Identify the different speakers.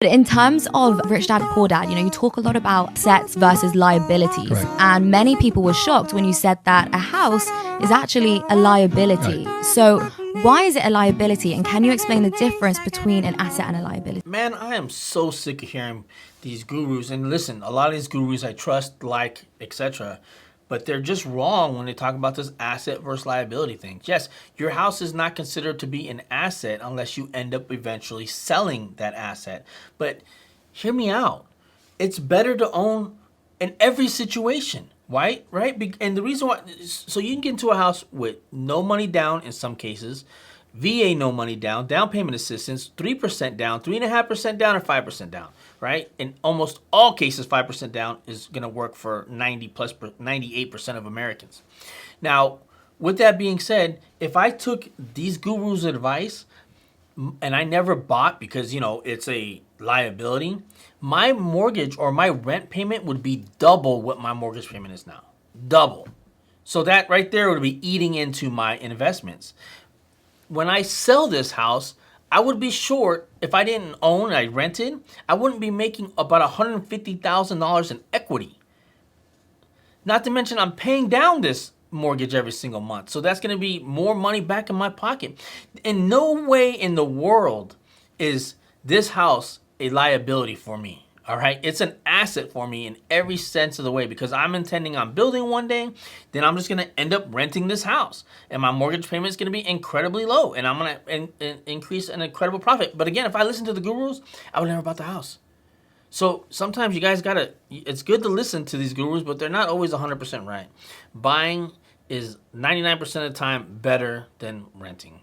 Speaker 1: But in terms of Rich Dad Poor Dad, you talk a lot about assets versus liabilities.
Speaker 2: Right.
Speaker 1: And many people were shocked when you said that a house is actually a liability.
Speaker 2: Right.
Speaker 1: So why is it a liability? And can you explain the difference between an asset and a liability?
Speaker 3: Man, I am so sick of hearing these gurus. And listen, a lot of these gurus I trust, like, etc. But they're just wrong when they talk about this asset versus liability thing. Yes, your house is not considered to be an asset unless you end up eventually selling that asset. But hear me out. It's better to own in every situation, right? And the reason why, so you can get into a house with no money down in some cases, VA no money down, down payment assistance, 3% down, 3.5% down, or 5% down, right? In almost all cases, 5% down is going to work for 98% of Americans. Now, with that being said, if I took these gurus' advice and I never bought because, it's a liability, my mortgage or my rent payment would be double what my mortgage payment is now. Double. So that right there would be eating into my investments. When I sell this house, I would be short. If I didn't own, I rented, I wouldn't be making about $150,000 in equity. Not to mention I'm paying down this mortgage every single month. So that's going to be more money back in my pocket. In no way in the world is this house a liability for me. All right. It's an asset for me in every sense of the way because I'm intending on building one day. Then I'm just going to end up renting this house and my mortgage payment is going to be incredibly low and I'm going to increase an incredible profit. But again, if I listen to the gurus, I would never bought the house. So sometimes you guys it's good to listen to these gurus, but they're not always 100% right. Buying is 99% of the time better than renting.